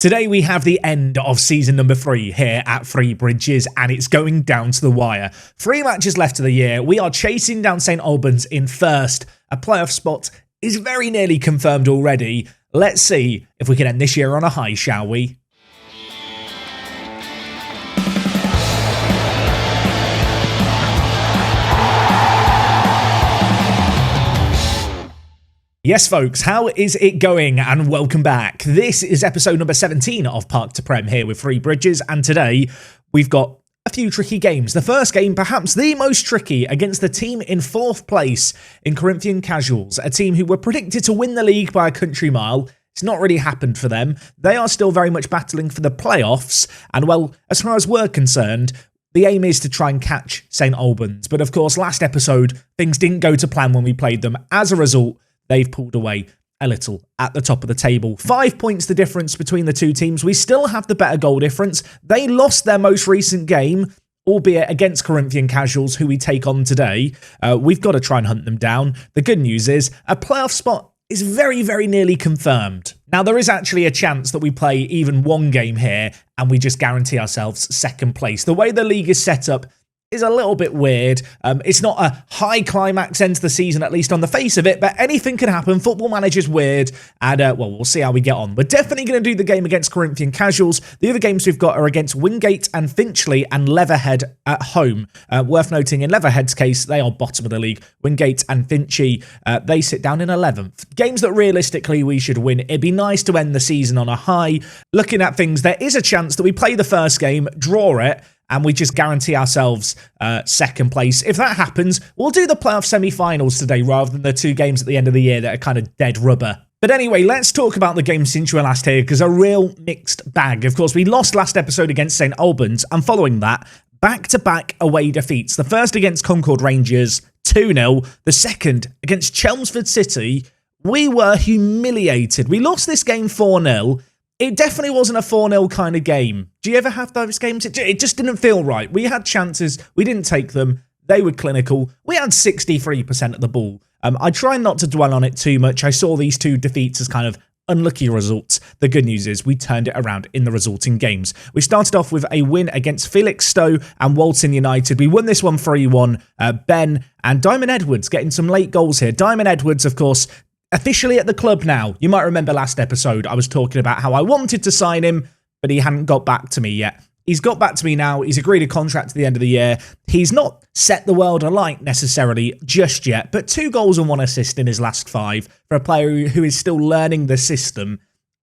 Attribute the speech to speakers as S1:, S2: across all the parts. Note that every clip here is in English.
S1: Today we have the end of season number 3 here at Three Bridges, and it's going down to the wire. 3 matches left of the year. We are chasing down St Albans in first. A playoff spot is very nearly confirmed already. Let's see if we can end this year on a high, shall we? Yes, folks, how is it going? And welcome back. This is episode number 17 of Park to Prem here with Three Bridges, and today we've got a few tricky games. The first game, perhaps the most tricky, against the team in 4th place in Corinthian Casuals, a team who were predicted to win the league by a country mile. It's not really happened for them. They are still very much battling for the playoffs, and well, as far as we're concerned, the aim is to try and catch St Albans. But of course, last episode, things didn't go to plan when we played them. As a result, they've pulled away a little at the top of the table. 5 points the difference between the two teams. We still have the better goal difference. They lost their most recent game, albeit against Corinthian Casuals, who we take on today. We've got to try and hunt them down. The good news is a playoff spot is very, very nearly confirmed. Now, there is actually a chance that we play even one game here and we just guarantee ourselves second place. The way the league is set up is a little bit weird. It's not a high climax end to the season, at least on the face of it, but anything can happen. Football Manager's weird, and well, we'll see how we get on. We're definitely going to do the game against Corinthian Casuals. The other games we've got are against Wingate and Finchley and Leatherhead at home. Worth noting, in Leatherhead's case, they are bottom of the league. Wingate and Finchley, they sit down in 11th. Games that realistically we should win. It'd be nice to end the season on a high. Looking at things, there is a chance that we play the first game, draw it, and we just guarantee ourselves second place. If that happens, we'll do the playoff semi-finals today rather than the 2 games at the end of the year that are kind of dead rubber. But anyway, let's talk about the game since you were last here, because a real mixed bag. Of course, we lost last episode against St Albans, and following that, back-to-back away defeats. The first against Concord Rangers, 2-0. The second against Chelmsford City. We were humiliated. We lost this game 4-0. It definitely wasn't a 4-0 kind of game. Do you ever have those games? It just didn't feel right. We had chances. We didn't take them. They were clinical. We had 63% of the ball. I try not to dwell on it too much. I saw these 2 defeats as kind of unlucky results. The good news is we turned it around in the resulting games. We started off with a win against Felixstowe and Walton United. We won this one 3-1. Ben and Diamond Edwards getting some late goals here. Diamond Edwards, of course, officially at the club now. You might remember last episode I was talking about how I wanted to sign him, but he hadn't got back to me yet. He's got back to me now. He's agreed a contract to the end of the year. He's not set the world alight necessarily just yet, but 2 goals and 1 assist in his last 5 for a player who is still learning the system,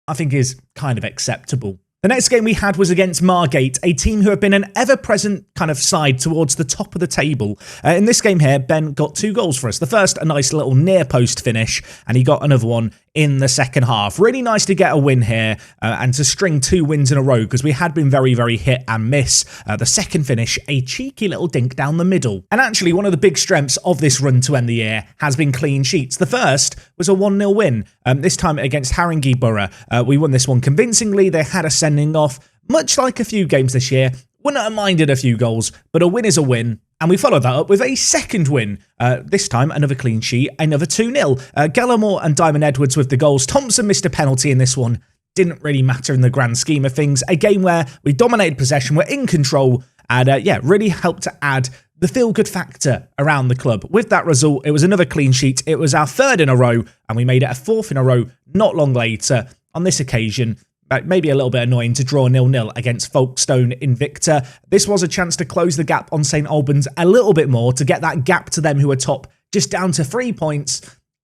S1: I think is kind of acceptable. The next game we had was against Margate, a team who have been an ever-present kind of side towards the top of the table. In this game here, Ben got 2 goals for us. The first, a nice little near-post finish, and he got another one in the second half. Really nice to get a win here and to string 2 wins in a row, because we had been very, very hit and miss. The second finish, a cheeky little dink down the middle. And actually, one of the big strengths of this run to end the year has been clean sheets. The first was a 1-0 win, this time against Haringey Borough. We won this one convincingly. They had a sending off, much like a few games this year. Wouldn't have minded a few goals, but a win is a win. And we followed that up with a second win. This time, another clean sheet, another 2-0. Gallimore and Diamond Edwards with the goals. Thompson missed a penalty in this one. Didn't really matter in the grand scheme of things. A game where we dominated possession, we're in control, and really helped to add the feel-good factor around the club. With that result, it was another clean sheet. It was our 3rd in a row, and we made it a 4th in a row not long later. On this occasion, maybe a little bit annoying to draw 0-0 against Folkestone Invicta. This was a chance to close the gap on St Albans a little bit more, to get that gap to them who are top just down to 3 points.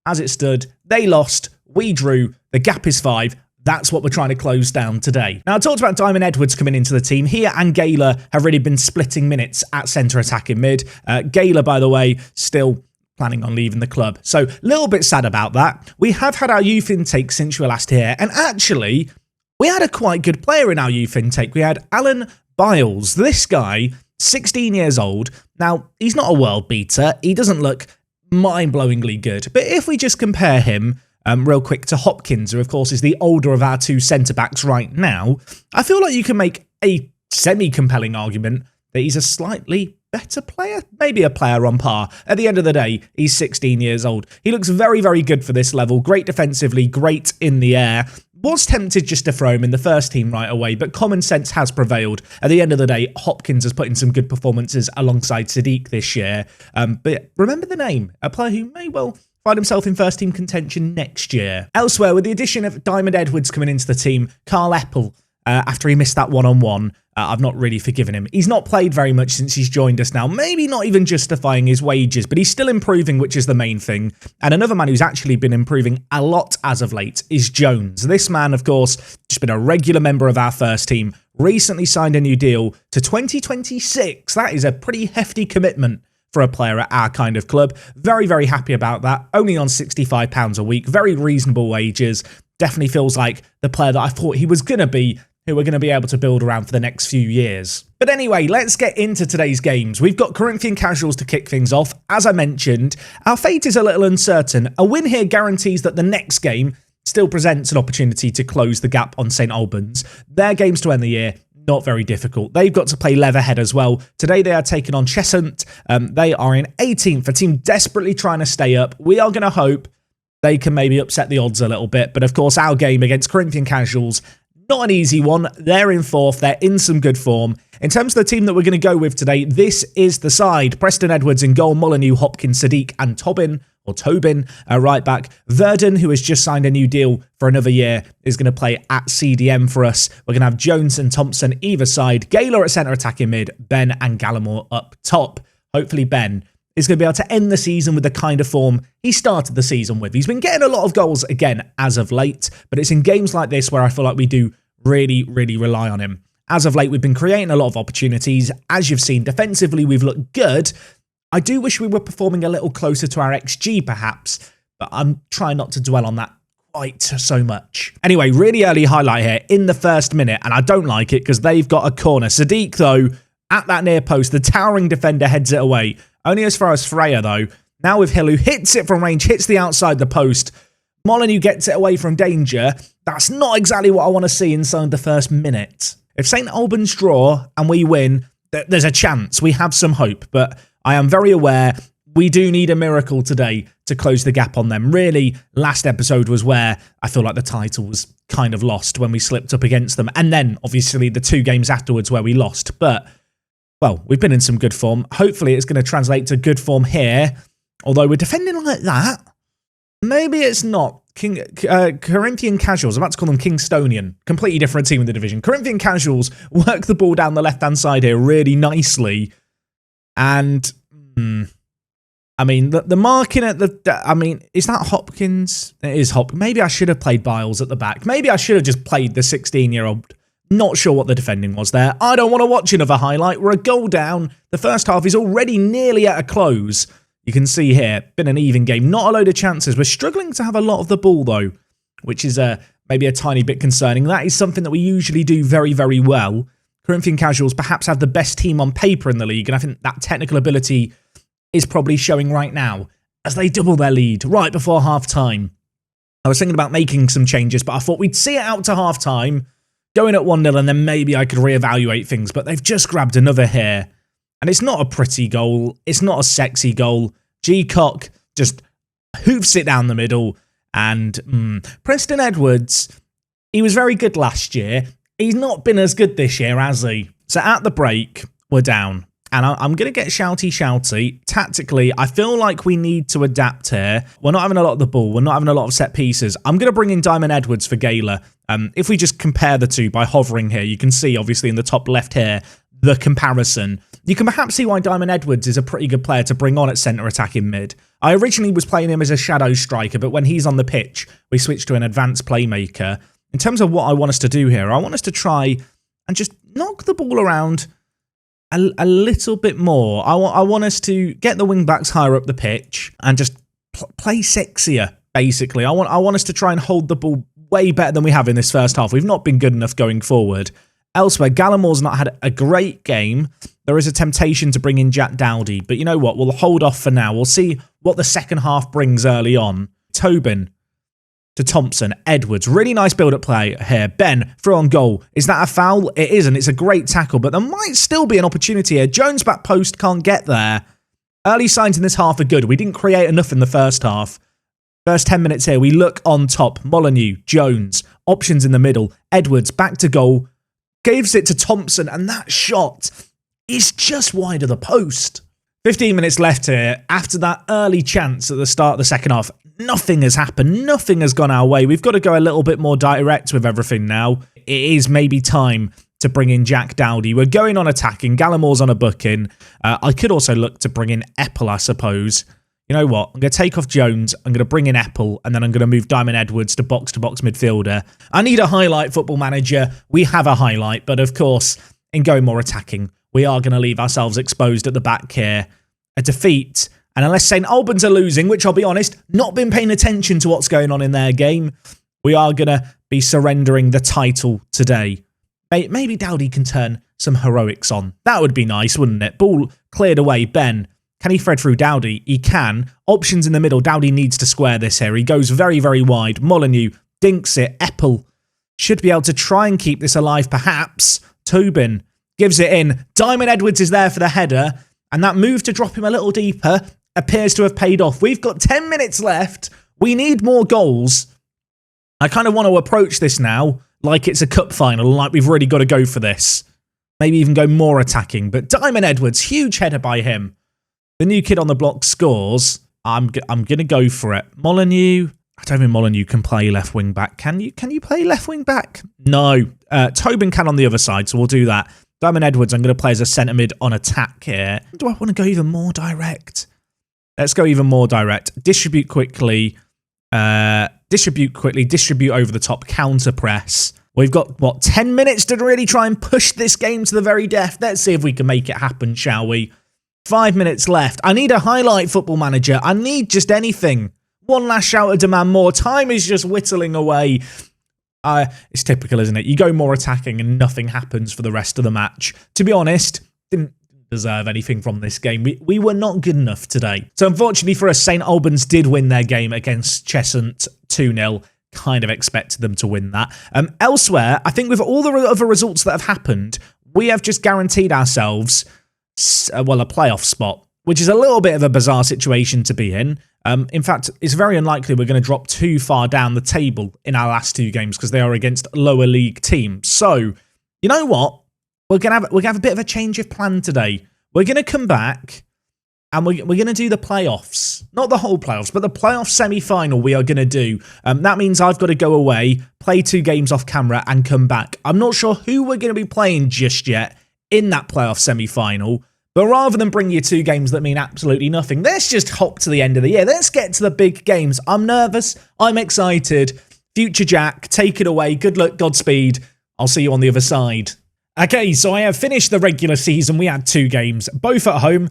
S1: As it stood, they lost, we drew, the gap is 5. That's what we're trying to close down today. Now, I talked about Diamond Edwards coming into the team. He and Gaylor have really been splitting minutes at centre attack in mid. Gaylor, by the way, still planning on leaving the club. So, a little bit sad about that. We have had our youth intake since you were last here, and actually, we had a quite good player in our youth intake. We had Alan Biles. This guy, 16 years old. Now, he's not a world beater. He doesn't look mind-blowingly good. But if we just compare him real quick to Hopkins, who of course is the older of our 2 centre-backs right now, I feel like you can make a semi-compelling argument that he's a slightly better player, maybe a player on par. At the end of the day, he's 16 years old. He looks very, very good for this level. Great defensively, great in the air. Was tempted just to throw him in the first team right away, but common sense has prevailed. At the end of the day, Hopkins has put in some good performances alongside Sadiq this year. But remember the name, a player who may well find himself in first team contention next year. Elsewhere, with the addition of Diamond Edwards coming into the team, Carl Eppel, after he missed that one-on-one, I've not really forgiven him. He's not played very much since he's joined us now, maybe not even justifying his wages, but he's still improving, which is the main thing. And another man who's actually been improving a lot as of late is Jones. This man, of course, just been a regular member of our first team, recently signed a new deal to 2026. That is a pretty hefty commitment for a player at our kind of club. Very, very happy about that. Only on £65 a week, very reasonable wages. Definitely feels like the player that I thought he was going to be, who we're going to be able to build around for the next few years. But anyway, let's get into today's games. We've got Corinthian Casuals to kick things off. As I mentioned, our fate is a little uncertain. A win here guarantees that the next game still presents an opportunity to close the gap on St Albans. Their games to end the year, not very difficult. They've got to play Leatherhead as well. Today they are taking on Cheshunt. They are in 18th, a team desperately trying to stay up. We are going to hope they can maybe upset the odds a little bit. But of course, our game against Corinthian Casuals, not an easy one. They're in 4th. They're in some good form. In terms of the team that we're going to go with today, this is the side. Preston Edwards in goal, Molyneux, Hopkins, Sadiq and Tobin right back. Verdon, who has just signed a new deal for another year, is going to play at CDM for us. We're going to have Jones and Thompson either side. Gaylor at centre attacking mid. Ben and Gallimore up top. Hopefully Ben is going to be able to end the season with the kind of form he started the season with. He's been getting a lot of goals again as of late, but it's in games like this where I feel like we do really, really rely on him. As of late, we've been creating a lot of opportunities. As you've seen, defensively, we've looked good. I do wish we were performing a little closer to our XG, perhaps, but I'm trying not to dwell on that quite so much. Anyway, really early highlight here in the first minute, and I don't like it because they've got a corner. Sadiq, though, at that near post, the towering defender heads it away. Only as far as Freya, though. Now with Hill, who hits it from range, hits the outside the post. Molyneux gets it away from danger. That's not exactly what I want to see inside the first minute. If St Albans draw and we win, there's a chance. We have some hope, but I am very aware we do need a miracle today to close the gap on them. Really, last episode was where I feel like the title was kind of lost when we slipped up against them. And then, obviously, the 2 games afterwards where we lost. But well, we've been in some good form. Hopefully it's going to translate to good form here. Although we're defending like that, maybe it's not. Corinthian Casuals, I'm about to call them Kingstonian. Completely different team in the division. Corinthian Casuals work the ball down the left-hand side here really nicely. And, I mean, the marking at the... I mean, is that Hopkins? It is Hopkins. Maybe I should have played Biles at the back. Maybe I should have just played the 16-year-old. Not sure what the defending was there. I don't want to watch another highlight. We're a goal down. The first half is already nearly at a close. You can see here, been an even game. Not a load of chances. We're struggling to have a lot of the ball, though, which is maybe a tiny bit concerning. That is something that we usually do very, very well. Corinthian Casuals perhaps have the best team on paper in the league, and I think that technical ability is probably showing right now as they double their lead right before half-time. I was thinking about making some changes, but I thought we'd see it out to half-time, going at 1-0, and then maybe I could reevaluate things. But they've just grabbed another here. And it's not a pretty goal. It's not a sexy goal. G-Cock just hoofs it down the middle. And Preston Edwards, he was very good last year. He's not been as good this year, has he? So at the break, we're down. And I'm going to get shouty. Tactically, I feel like we need to adapt here. We're not having a lot of the ball. We're not having a lot of set pieces. I'm going to bring in Diamond Edwards for Gaylor. If we just compare the two by hovering here, you can see, obviously, in the top left here, the comparison. You can perhaps see why Diamond Edwards is a pretty good player to bring on at centre attacking mid. I originally was playing him as a shadow striker, but when he's on the pitch, we switch to an advanced playmaker. In terms of what I want us to do here, I want us to try and just knock the ball around a little bit more. I want us to get the wing-backs higher up the pitch and just play sexier, basically. I want us to try and hold the ball way better than we have in this first half. We've not been good enough going forward. Elsewhere, Gallimore's not had a great game. There is a temptation to bring in Jack Dowdy, but you know what? We'll hold off for now. We'll see what the second half brings early on. Tobin to Thompson, Edwards. Really nice build-up play here. Ben, through on goal. Is that a foul? It isn't. It's a great tackle, but there might still be an opportunity here. Jones back post can't get there. Early signs in this half are good. We didn't create enough in the first half. First 10 minutes here, we look on top. Molyneux, Jones, options in the middle. Edwards, back to goal. Gives it to Thompson, and that shot is just wide of the post. 15 minutes left here. After that early chance at the start of the second half, nothing has happened. Nothing has gone our way. We've got to go a little bit more direct with everything now. It is maybe time to bring in Jack Dowdy. We're going on attacking. Gallamore's on a booking. I could also look to bring in Eppel, I suppose. You know what? I'm going to take off Jones. I'm going to bring in Eppel, and then I'm going to move Diamond Edwards to box midfielder. I need a highlight, Football Manager. We have a highlight, but of course, in going more attacking, we are going to leave ourselves exposed at the back here. A defeat, and unless St Albans are losing, which I'll be honest, not been paying attention to what's going on in their game, we are going to be surrendering the title today. Maybe Dowdy can turn some heroics on. That would be nice, wouldn't it? Ball cleared away. Ben, can he thread through Dowdy? He can. Options in the middle. Dowdy needs to square this here. He goes very, very wide. Molyneux dinks it. Eppel should be able to try and keep this alive, perhaps. Tobin gives it in. Diamond Edwards is there for the header. And that move to drop him a little deeper appears to have paid off. We've got 10 minutes left. We need more goals. I kind of want to approach this now like it's a cup final, like we've really got to go for this. Maybe even go more attacking. But Diamond Edwards, huge header by him. The new kid on the block scores. I'm going to go for it. Molyneux. I don't think Molyneux can play left wing back. Can you play left wing back? No. Tobin can on the other side, so we'll do that. Diamond Edwards, I'm going to play as a centre mid on attack here. Do I want to go even more direct? Let's go even more direct. Distribute quickly. Distribute over the top. Counter press. We've got, 10 minutes to really try and push this game to the very death. Let's see if we can make it happen, shall we? 5 minutes left. I need a highlight, Football Manager. I need just anything. One last shout to demand more. Time is just whittling away. It's typical, isn't it? You go more attacking and nothing happens for the rest of the match. To be honest, didn't deserve anything from this game. We were not good enough today. So unfortunately for us, St Albans did win their game against Cheshunt 2-0. Kind of expected them to win that. Elsewhere, I think with all the other results that have happened, we have just guaranteed ourselves, a playoff spot, which is a little bit of a bizarre situation to be in. In fact, it's very unlikely we're going to drop too far down the table in our last two games because they are against lower league teams. So, you know what? We're going to have a bit of a change of plan today. We're going to come back and we're going to do the playoffs. Not the whole playoffs, but the playoff semi-final we are going to do. That means I've got to go away, play 2 games off camera and come back. I'm not sure who we're going to be playing just yet in that playoff semi-final. But rather than bring you 2 games that mean absolutely nothing, let's just hop to the end of the year. Let's get to the big games. I'm nervous. I'm excited. Future Jack, take it away. Good luck, Godspeed. I'll see you on the other side. Okay, so I have finished the regular season. We had 2 games, both at home.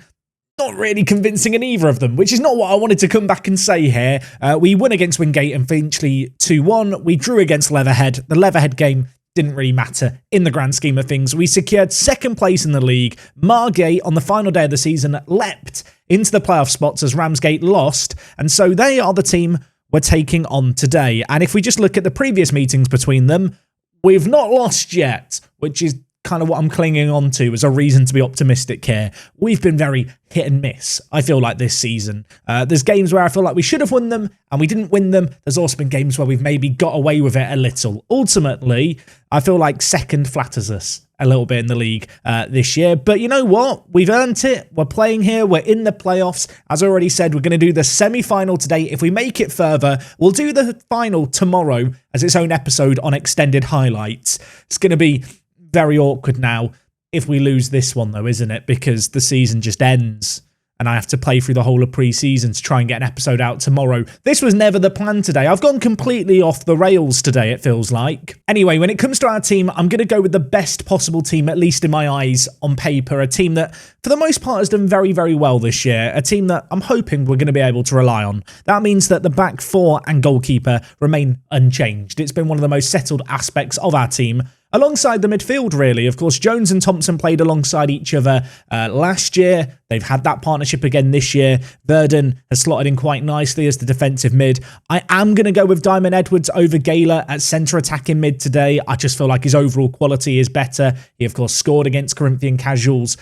S1: Not really convincing in either of them, which is not what I wanted to come back and say here. We won against Wingate and Finchley 2-1. We drew against Leatherhead. The Leatherhead game didn't really matter in the grand scheme of things. We secured 2nd place in the league. Margate, on the final day of the season, leapt into the playoff spots as Ramsgate lost, and so they are the team we're taking on today. And if we just look at the previous meetings between them, we've not lost yet, which is kind of what I'm clinging on to as a reason to be optimistic here. We've been very hit and miss, I feel like, this season. There's games where I feel like we should have won them and we didn't win them. There's also been games where we've maybe got away with it a little. Ultimately, I feel like 2nd flatters us a little bit in the league this year. But you know what? We've earned it. We're playing here. We're in the playoffs. As I already said, we're going to do the semi-final today. If we make it further, we'll do the final tomorrow as its own episode on extended highlights. It's going to be very awkward now if we lose this one, though, isn't it? Because the season just ends and I have to play through the whole of pre-season to try and get an episode out tomorrow. This was never the plan today. I've gone completely off the rails today, it feels like. Anyway, when it comes to our team, I'm going to go with the best possible team, at least in my eyes, on paper. A team that, for the most part, has done very, very well this year. A team that I'm hoping we're going to be able to rely on. That means that the back 4 and goalkeeper remain unchanged. It's been one of the most settled aspects of our team alongside the midfield, really. Of course, Jones and Thompson played alongside each other last year. They've had that partnership again this year. Verdon has slotted in quite nicely as the defensive mid. I am going to go with Diamond Edwards over Gala at centre attacking mid today. I just feel like his overall quality is better. He, of course, scored against Corinthian Casuals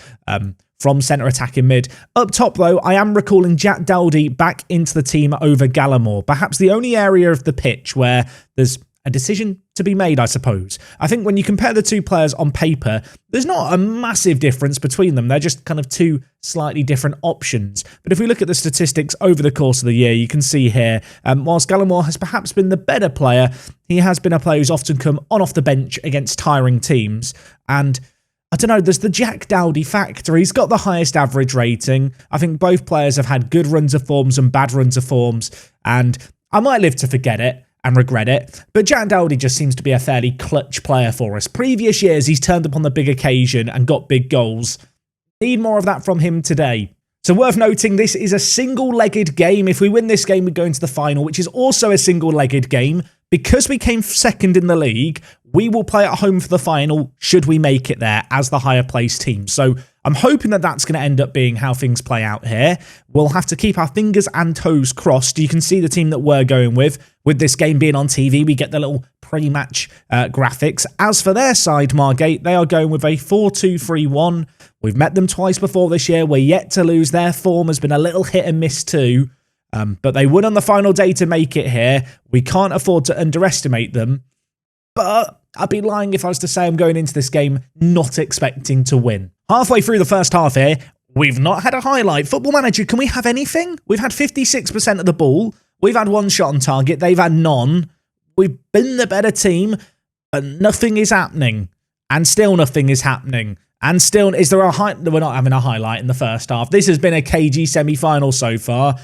S1: from centre attacking mid. Up top, though, I am recalling Jack Dowdy back into the team over Gallimore. Perhaps the only area of the pitch where there's a decision to be made, I suppose. I think when you compare the two players on paper, there's not a massive difference between them. They're just kind of two slightly different options. But if we look at the statistics over the course of the year, you can see here, whilst Gallimore has perhaps been the better player, he has been a player who's often come on off the bench against tiring teams. And I don't know, there's the Jack Dowdy factor. He's got the highest average rating. I think both players have had good runs of forms and bad runs of forms, and I might live to forget it and regret it, but Jack Dowdy just seems to be a fairly clutch player for us. Previous years, he's turned up on the big occasion and got big goals. Need more of that from him today. So worth noting, this is a single-legged game. If we win this game, we go into the final, which is also a single-legged game. Because we came second in the league, we will play at home for the final should we make it there as the higher placed team. So I'm hoping that that's going to end up being how things play out here. We'll have to keep our fingers and toes crossed. You can see the team that we're going with. With this game being on TV, we get the little pre-match graphics. As for their side, Margate, they are going with a 4-2-3-1. We've met them twice before this year. We're yet to lose. Their form has been a little hit and miss too. But they won on the final day to make it here. We can't afford to underestimate them. But I'd be lying if I was to say I'm going into this game not expecting to win. Halfway through the first half here, we've not had a highlight. Football Manager, can we have anything? We've had 56% of the ball. We've had one shot on target. They've had none. We've been the better team, but nothing is happening. And still nothing is happening. And still, is there a we're not having a highlight in the first half. This has been a KG semi-final so far.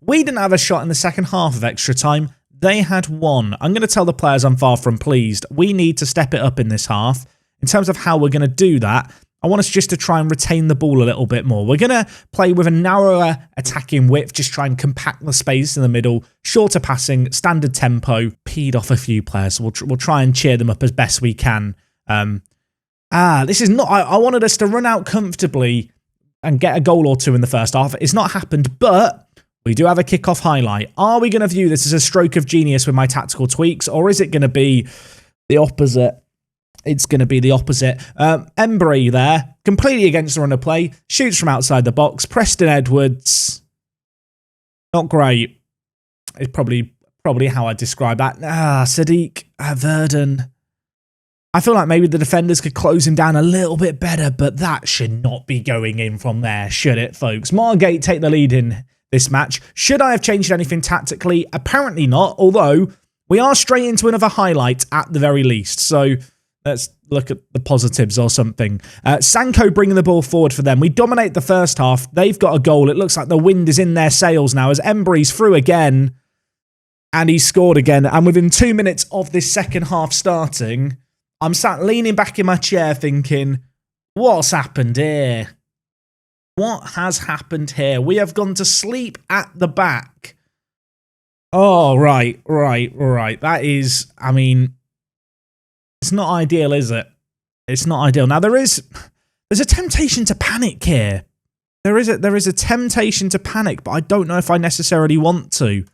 S1: We didn't have a shot in the second half of extra time. They had one. I'm going to tell the players I'm far from pleased. We need to step it up in this half. In terms of how we're going to do that, I want us just to try and retain the ball a little bit more. We're going to play with a narrower attacking width, just try and compact the space in the middle, shorter passing, standard tempo, peed off a few players. So we'll try and cheer them up as best we can. This is not... I wanted us to run out comfortably and get a goal or two in the first half. It's not happened, but we do have a kickoff highlight. Are we going to view this as a stroke of genius with my tactical tweaks, or is it going to be the opposite? It's going to be the opposite. Embry there, completely against the run of play, shoots from outside the box. Preston Edwards, not great. It's probably how I describe that. Sadiq Verdon. I feel like maybe the defenders could close him down a little bit better, but that should not be going in from there, should it, folks? Margate take the lead in this match. Should I have changed anything tactically? Apparently not, although we are straight into another highlight at the very least. So let's look at the positives or something. Sanko bringing the ball forward for them. We dominate the first half. They've got a goal. It looks like the wind is in their sails now as Embry's through again. And he's scored again. And within 2 minutes of this second half starting, I'm sat leaning back in my chair thinking, what's happened here? What has happened here? We have gone to sleep at the back. Oh, right. That is, I mean, it's not ideal, is it? It's not ideal. Now, there's a temptation to panic here. There is a temptation to panic, but I don't know if I necessarily want to.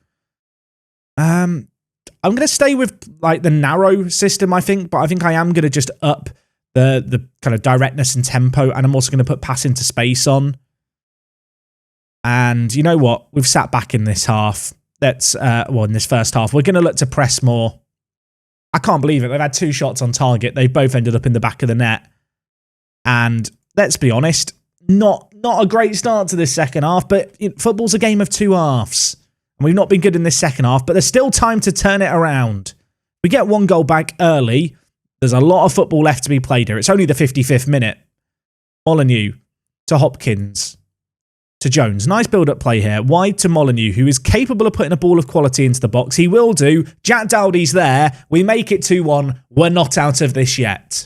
S1: I'm going to stay with like the narrow system, I think, but I think I am going to just up the kind of directness and tempo, and I'm also going to put pass into space on. And you know what? We've sat back in this half. In this first half. We're going to look to press more. I can't believe it. They've had 2 shots on target. They've both ended up in the back of the net. And let's be honest, not a great start to this second half, but football's a game of 2 halves. And we've not been good in this second half, but there's still time to turn it around. We get 1 goal back early. There's a lot of football left to be played here. It's only the 55th minute. Molyneux to Hopkins to Jones. Nice build-up play here. Wide to Molyneux, who is capable of putting a ball of quality into the box. He will do. Jack Dowdy's there. We make it 2-1. We're not out of this yet.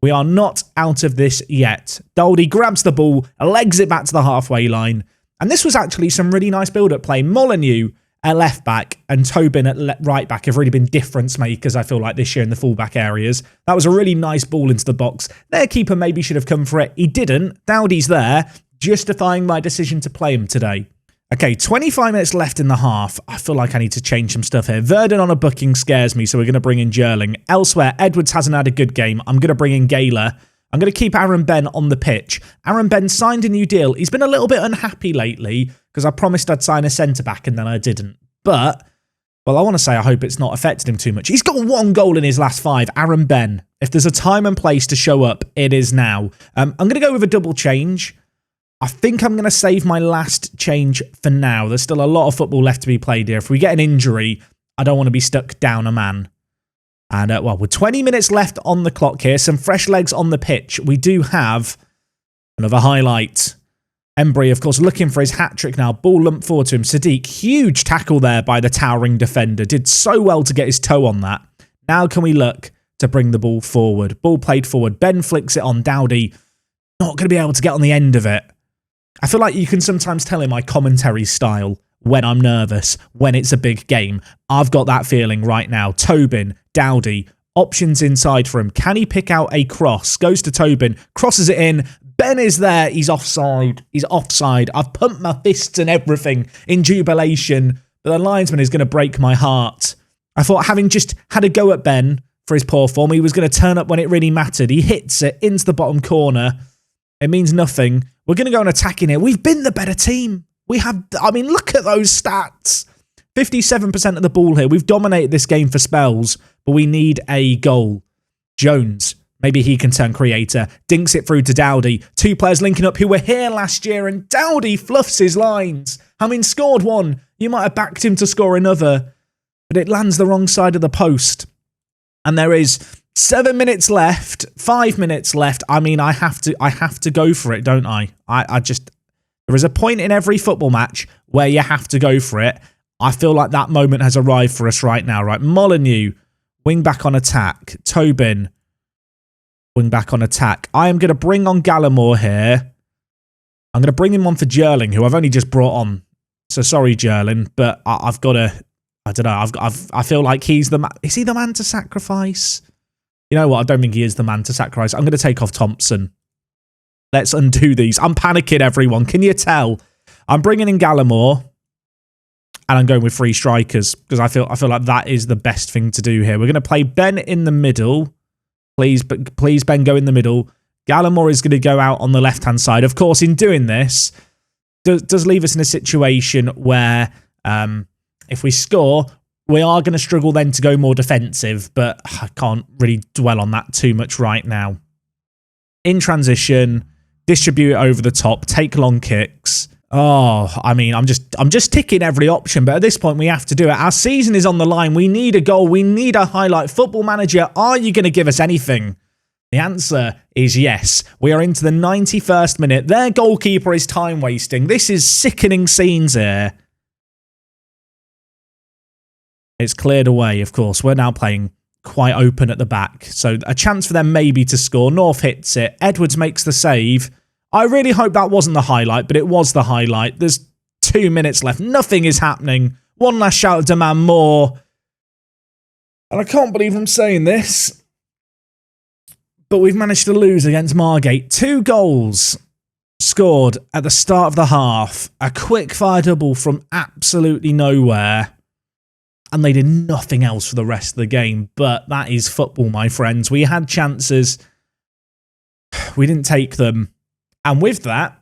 S1: We are not out of this yet. Dowdy grabs the ball, legs it back to the halfway line. And this was actually some really nice build-up play. Molyneux at left back and Tobin at right back have really been difference makers, I feel like, this year in the fullback areas. That was a really nice ball into the box. Their keeper maybe should have come for it. He didn't. Dowdy's there, justifying my decision to play him today. Okay, 25 minutes left in the half. I feel like I need to change some stuff here. Verdon on a booking scares me, so we're going to bring in Jerling. Elsewhere, Edwards hasn't had a good game. I'm going to bring in Gaylor. I'm going to keep Aaron Ben on the pitch. Aaron Ben signed a new deal. He's been a little bit unhappy lately because I promised I'd sign a centre-back and then I didn't. But, well, I want to say I hope it's not affected him too much. He's got 1 goal in his last 5. Aaron Ben. If there's a time and place to show up, it is now. I'm going to go with a double change. I think I'm going to save my last change for now. There's still a lot of football left to be played here. If we get an injury, I don't want to be stuck down a man. And, well, with 20 minutes left on the clock here, some fresh legs on the pitch, we do have another highlight. Embry, of course, looking for his hat-trick now. Ball lumped forward to him. Sadiq, huge tackle there by the towering defender. Did so well to get his toe on that. Now can we look to bring the ball forward? Ball played forward. Ben flicks it on. Dowdy, not going to be able to get on the end of it. I feel like you can sometimes tell in my commentary style when I'm nervous, when it's a big game. I've got that feeling right now. Tobin, Dowdy, options inside for him. Can he pick out a cross? Goes to Tobin, crosses it in. Ben is there. He's offside. He's offside. I've pumped my fists and everything in jubilation, but the linesman is going to break my heart. I thought, having just had a go at Ben for his poor form, he was going to turn up when it really mattered. He hits it into the bottom corner. It means nothing. We're going to go on attacking here. We've been the better team. We have, I mean, look at those stats. 57% of the ball here. We've dominated this game for spells, but we need a goal. Jones, maybe he can turn creator. Dinks it through to Dowdy. 2 players linking up who were here last year, and Dowdy fluffs his lines. I mean, scored 1. You might have backed him to score another, but it lands the wrong side of the post. And there is 7 minutes left, 5 minutes left. I mean, I have to go for it, don't I? There is a point in every football match where you have to go for it. I feel like that moment has arrived for us right now, right? Molyneux, wing back on attack. Tobin, wing back on attack. I am going to bring on Gallimore here. I'm going to bring him on for Jerling, who I've only just brought on. So sorry, Jerling, but I've got to, I don't know, I feel like he's the man. Is he the man to sacrifice? You know what? I don't think he is the man to sacrifice. I'm going to take off Thompson. Let's undo these. I'm panicking, everyone. Can you tell? I'm bringing in Gallimore. And I'm going with 3 strikers because I feel like that is the best thing to do here. We're going to play Ben in the middle. Please, Ben, go in the middle. Gallimore is going to go out on the left-hand side. Of course, in doing this, does leave us in a situation where if we score, we are going to struggle then to go more defensive, but I can't really dwell on that too much right now. In transition, distribute it over the top, take long kicks. Oh, I mean, I'm just ticking every option, but at this point we have to do it. Our season is on the line. We need a goal. We need a highlight. Football Manager, are you going to give us anything? The answer is yes. We are into the 91st minute. Their goalkeeper is time wasting. This is sickening scenes here. It's cleared away, of course. We're now playing quite open at the back. So a chance for them maybe to score. North hits it. Edwards makes the save. I really hope that wasn't the highlight, but it was the highlight. There's 2 minutes left. Nothing is happening. One last shout, demand more. And I can't believe I'm saying this, but we've managed to lose against Margate. 2 goals scored at the start of the half. A quick fire double from absolutely nowhere. And they did nothing else for the rest of the game. But that is football, my friends. We had chances. We didn't take them. And with that,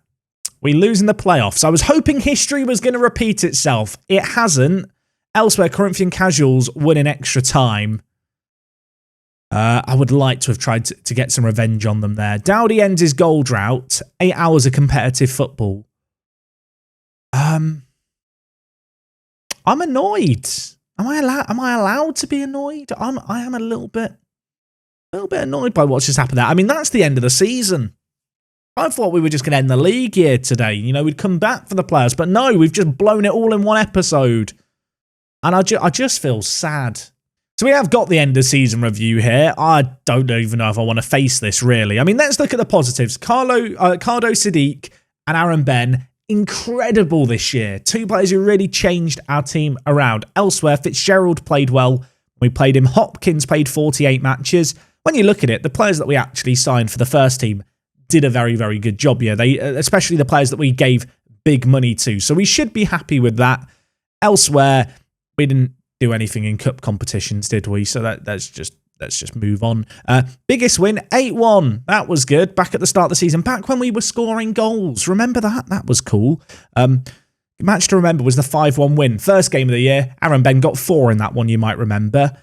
S1: we lose in the playoffs. I was hoping history was going to repeat itself. It hasn't. Elsewhere, Corinthian Casuals won in extra time. I would like to have tried to get some revenge on them there. Dowdy ends his goal drought. 8 hours of competitive football. I'm annoyed. Am I allowed to be annoyed? I am a little bit annoyed by what's just happened there. I mean, that's the end of the season. I thought we were just going to end the league here today. You know, we'd come back for the playoffs. But no, we've just blown it all in one episode. And I just feel sad. So we have got the end of season review here. I don't even know if I want to face this, really. I mean, let's look at the positives. Cardo, Sadiq, and Aaron Ben, incredible this year. 2 players who really changed our team around. Elsewhere, Fitzgerald played well. We played him. Hopkins played 48 matches. When you look at it, the players that we actually signed for the first team did a very, very good job here. They, especially the players that we gave big money to. So we should be happy with that. Elsewhere, we didn't do anything in cup competitions, did we? So let's just move on. Biggest win, 8-1. That was good. Back at the start of the season, back when we were scoring goals. Remember that? That was cool. Match to remember was the 5-1 win. First game of the year. Aaron Ben got 4 in that one, you might remember.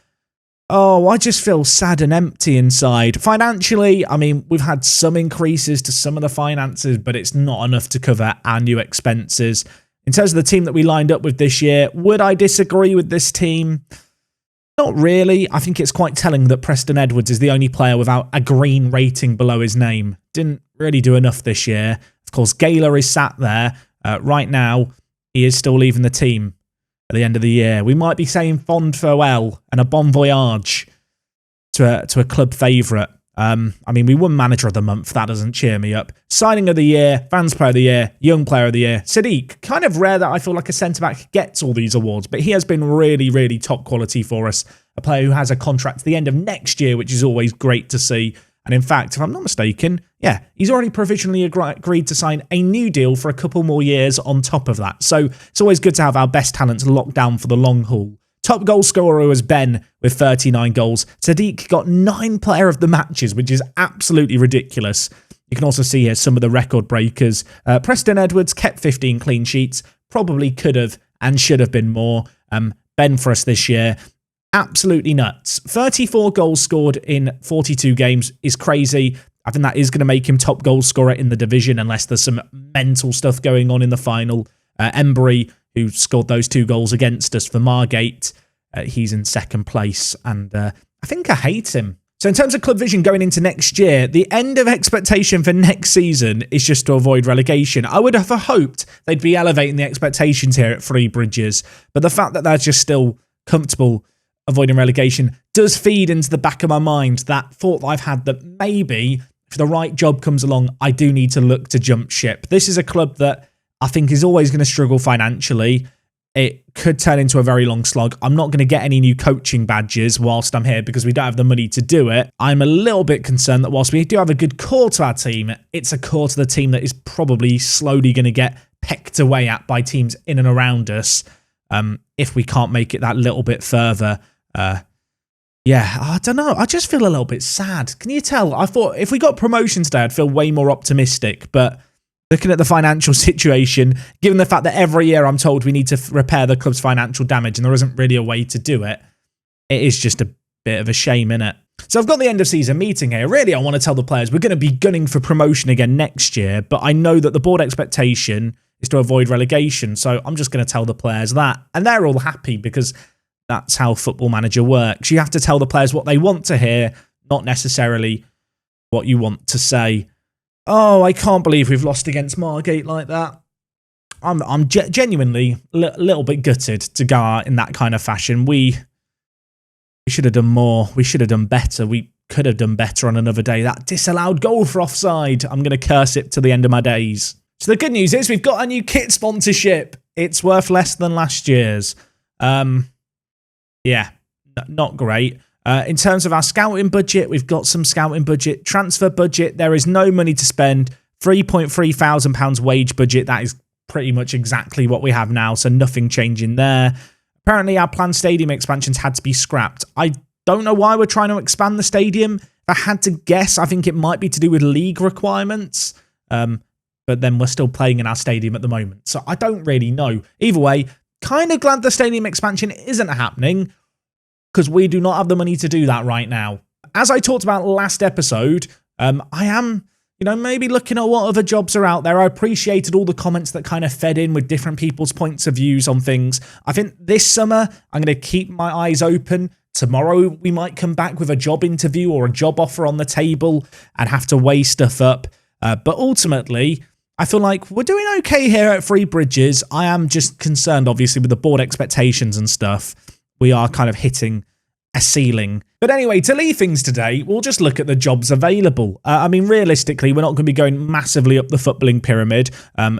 S1: Oh, I just feel sad and empty inside. Financially, I mean, we've had some increases to some of the finances, but it's not enough to cover our new expenses. In terms of the team that we lined up with this year, would I disagree with this team? Not really. I think it's quite telling that Preston Edwards is the only player without a green rating below his name. Didn't really do enough this year. Of course, Gaylor is sat there. Right now, he is still leaving the team at the end of the year. We might be saying fond farewell and a bon voyage to a club favourite. I mean, we won Manager of the Month. That doesn't cheer me up. Signing of the Year, Fans Player of the Year, Young Player of the Year. Sadiq, kind of rare that I feel like a centre-back gets all these awards, but he has been really, really top quality for us. A player who has a contract at the end of next year, which is always great to see. And in fact, if I'm not mistaken, yeah, he's already provisionally agreed to sign a new deal for a couple more years on top of that. So it's always good to have our best talents locked down for the long haul. Top goal scorer was Ben with 39 goals. Sadiq got 9 player of the matches, which is absolutely ridiculous. You can also see here some of the record breakers. Preston Edwards kept 15 clean sheets. Probably could have and should have been more. Ben for us this year, absolutely nuts. 34 goals scored in 42 games is crazy. I think that is going to make him top goal scorer in the division unless there's some mental stuff going on in the final. Embry, who scored those 2 goals against us for Margate, he's in second place, and I think I hate him. So in terms of club vision going into next year, the end of expectation for next season is just to avoid relegation. I would have hoped they'd be elevating the expectations here at Three Bridges, but the fact that they're just still comfortable avoiding relegation does feed into the back of my mind that thought that I've had that maybe if the right job comes along, I do need to look to jump ship. This is a club that I think is always going to struggle financially. It could turn into a very long slog. I'm not going to get any new coaching badges whilst I'm here because we don't have the money to do it. I'm a little bit concerned that whilst we do have a good core to our team, it's a core to the team that is probably slowly going to get pecked away at by teams in and around us if we can't make it that little bit further. Yeah, I don't know. I just feel a little bit sad. Can you tell? I thought if we got promotion today, I'd feel way more optimistic, but looking at the financial situation, given the fact that every year I'm told we need to repair the club's financial damage and there isn't really a way to do it, it is just a bit of a shame, innit? So I've got the end of season meeting here. Really, I want to tell the players we're going to be gunning for promotion again next year, but I know that the board expectation is to avoid relegation, so I'm just going to tell the players that. And they're all happy because that's how Football Manager works. You have to tell the players what they want to hear, not necessarily what you want to say. Oh, I can't believe we've lost against Margate like that. I'm genuinely a little bit gutted to go out in that kind of fashion. We should have done more. We should have done better. We could have done better on another day. That disallowed goal for offside. I'm going to curse it to the end of my days. So the good news is we've got a new kit sponsorship. It's worth less than last year's. Yeah, not great. In terms of our scouting budget, we've got some scouting budget. Transfer budget, there is no money to spend. £3,300 wage budget, that is pretty much exactly what we have now, so nothing changing there. Apparently, our planned stadium expansions had to be scrapped. I don't know why we're trying to expand the stadium. If I had to guess, I think it might be to do with league requirements. But then we're still playing in our stadium at the moment, so I don't really know. Either way, kind of glad the stadium expansion isn't happening, because we do not have the money to do that right now. As I talked about last episode, I am, maybe looking at what other jobs are out there. I appreciated all the comments that kind of fed in with different people's points of views on things. I think this summer, I'm going to keep my eyes open. Tomorrow, we might come back with a job interview or a job offer on the table and have to weigh stuff up. But ultimately, I feel like we're doing okay here at Three Bridges. I am just concerned, obviously, with the board expectations and stuff. We are kind of hitting a ceiling. But anyway, to leave things today, we'll just look at the jobs available. I mean, realistically, we're not going to be going massively up the footballing pyramid.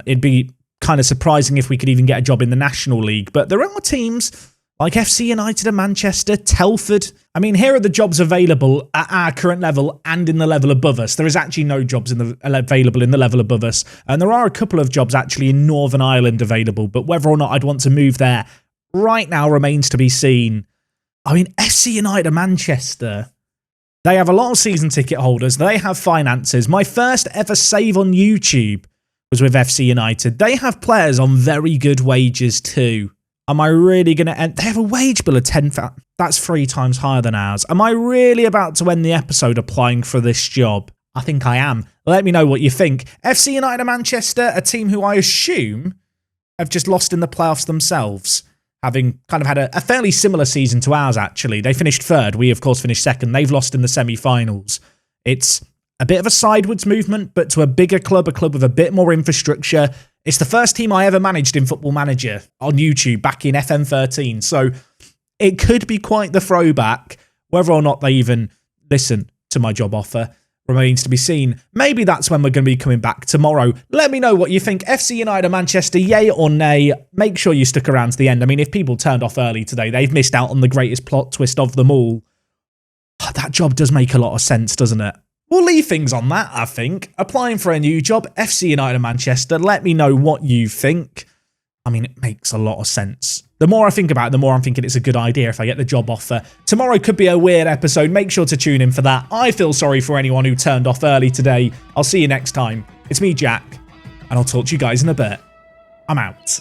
S1: It'd be kind of surprising if we could even get a job in the National League. But there are teams like FC United of Manchester, Telford. I mean, here are the jobs available at our current level and in the level above us. There is actually no jobs available in the level above us. And there are a couple of jobs actually in Northern Ireland available. But whether or not I'd want to move there right now remains to be seen. I mean, FC United of Manchester, they have a lot of season ticket holders. They have finances. My first ever save on YouTube was with FC United. They have players on very good wages too. Am I really going to end? They have a wage bill of 10,000. That's 3 times higher than ours. Am I really about to end the episode applying for this job? I think I am. Let me know what you think. FC United of Manchester, a team who I assume have just lost in the playoffs themselves, having kind of had a fairly similar season to ours, actually. They finished 3rd. We, of course, finished 2nd. They've lost in the semi-finals. It's a bit of a sideways movement, but to a bigger club, a club with a bit more infrastructure. It's the first team I ever managed in Football Manager on YouTube back in FM13. So it could be quite the throwback. Whether or not they even listen to my job offer remains to be seen. Maybe that's when we're going to be coming back tomorrow. Let me know what you think. FC United of Manchester, yay or nay? Make sure you stick around to the end. I mean, if people turned off early today, they've missed out on the greatest plot twist of them all. That job does make a lot of sense, doesn't it? We'll leave things on that, I think. Applying for a new job, FC United of Manchester. Let me know what you think. I mean, it makes a lot of sense. The more I think about it, the more I'm thinking it's a good idea if I get the job offer. Tomorrow could be a weird episode. Make sure to tune in for that. I feel sorry for anyone who turned off early today. I'll see you next time. It's me, Jack, and I'll talk to you guys in a bit. I'm out.